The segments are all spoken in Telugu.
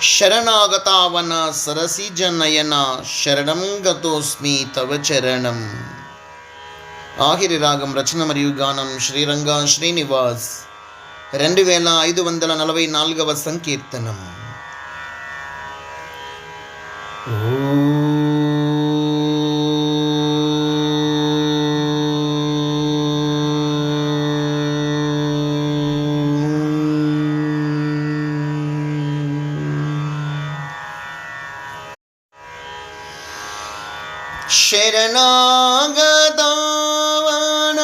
శరణాగతావన సరసిజనయన శరణం గతోస్మి తవ చరణం. ఆఖరి రాగం రచన మరియు గానం శ్రీరంగ శ్రీనివాస్. 2544వ సంకీర్తనం. శరణాగతావన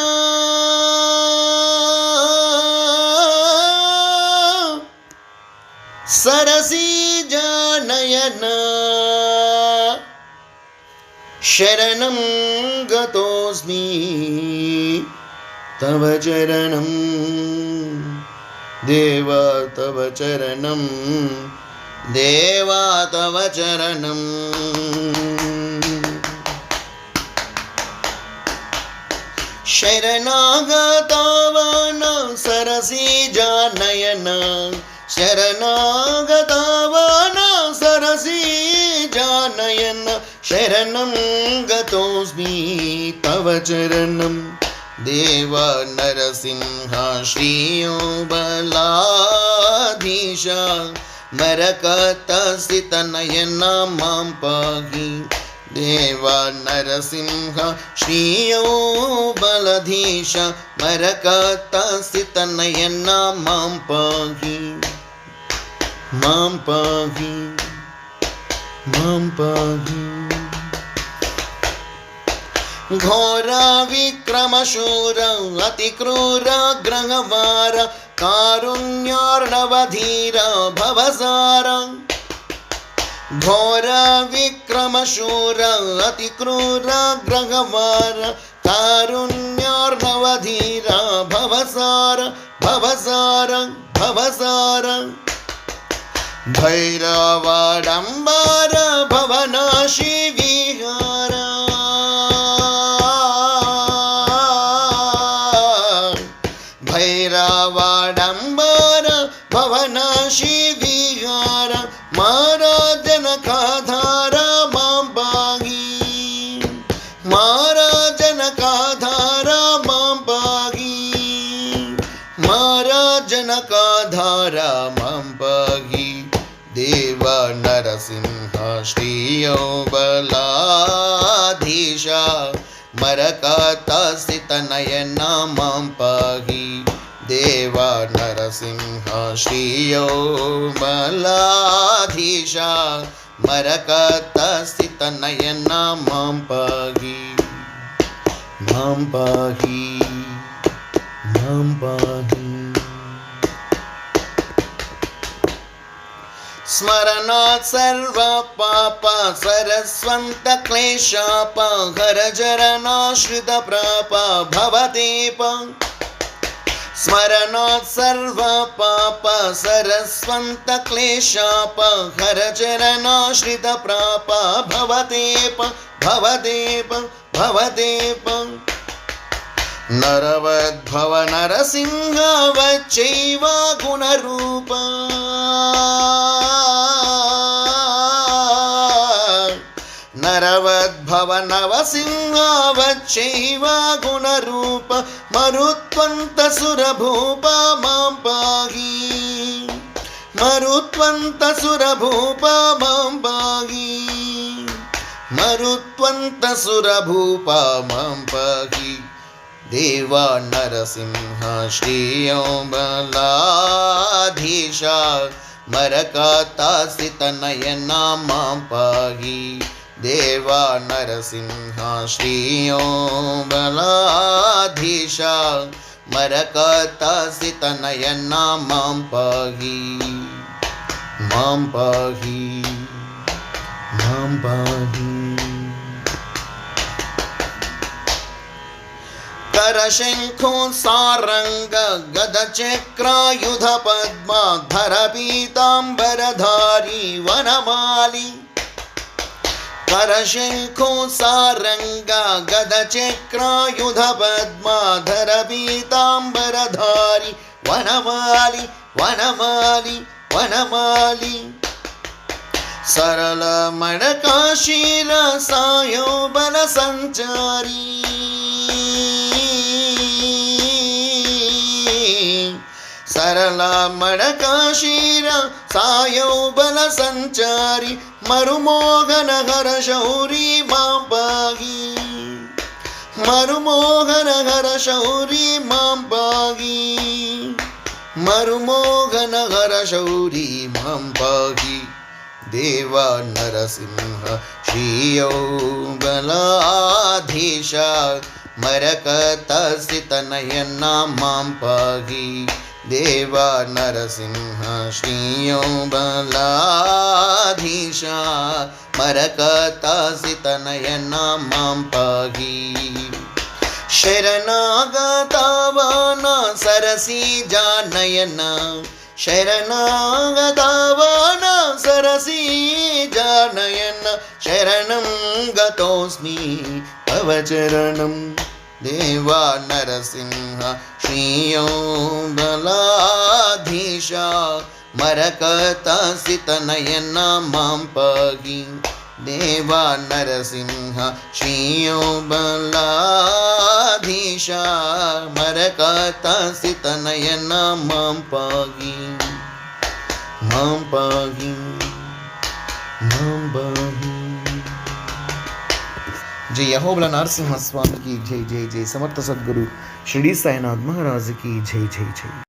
సరసిజనయన శరణం గతోస్మి తవ చరణం. దేవా తవ చరణం, దేవా తవ చరణం. శరణాగతావన సరసిజనయన శరణాగతావన సరసిజనయన శరణం గతోస్మి తవ చరణం. దేవ నరసింహ శ్రీయో బలాధీశ మరకతసితనయన మాం పాహి. దేవ నరసింహ శ్రీయో బలధీశ మరకతసితనయన మాం పాహి, మాం పాహి, మాం పాహి. ఘోర విక్రమ శూర అతి క్రూర గ్రహవార కారుణ్యార్ణవధీర భవసార. ఘోర విక్రమ శూర అతి క్రూర గ్రహవార కారుణ్యార్ణవధీర భవసార భవసార భవసార. భైరవాడంబార భవనాశి విహార. భైరవాడంబార భవనాశి విహార మారాజనకాధార మాం పాహి, మారాజనకాధార మాం పాహి, మారాజనకాధార మాం పాహి. దేవ నరసింహ శ్రీయో బలాధీశ మరకతసితనయన మాం పాహి. దేవ నరసింహ శ్రీయో బలాధీశ మరకతసితనయన మాం పాహి, మాం పాహి, మాం పాహి. స్మరణాత్ సర్వ పాప సరస్వంత క్లేశాప హరజరణాశ్రిత ప్రాప భవతేప. స్మరణాత్ సర్వ పాప సరస్వంత క్లేశాప హరచరణాశ్రిత ప్రాప భవతేప భవతేప భవతేప. నరవద్భవ నరసింహ వచ్చైవ గుణరూప. నరవద్భవ నవసింహ వచ్చైవ గుణరూప మరుత్వంత సురభూప మాం పాహి, మరుత్వంత సురభూప మాం పాహి, మరుత్వంత సురభూప మాం పాహి. దేవ నరసింహ శ్రీయో బలాధీశ మరకతసితనయన మాం పాహి. దేవ నరసింహ శ్రీయో బలాధీశ మరకతసితనయన మాం పాహి, మాం పాహి, మాం పాహి. కరశంఖో సారంగ గద చక్రాయుధ పద్మాధర పీతాంబరధారి వనమాలి. करशंखो सारंगा गद चक्रायुध पद्माधर पीतांबरधारी वनमाली वनमाली वनमाली सरल मडकाशीर सायो बल संचारी सरल मडकाशीर सायो बल संचारी मरुमोहन हर शौरी मां पागी मरुमोहन हर शौरी मां पागी मरुमोहन हर शौरी मां पागी देवा नरसिंह श्रीयो बलाधीश मरकतसितनयना मां पाहि देवा नरसिंह श्रीयो बलाधीश मरकतसितनयना मां पाहि शरणागतवन सरसी जानयन शरणागतवन सरसी जानयन शरणं गतोऽस्मि तव चरणं देवा नरसिंह श्रीयो बलाधीश मरकतसितनयन मां पाहि देवा नरसिंह श्रीयो बलाधीश मरकतसितनयन मां पाहि मां पाहि मां पाहि। जय यहोबला नरसिंह स्वामी की जय जय जय। समर्थ सद्गुरु शिरडी साईनाथ महाराज की जय जय जय।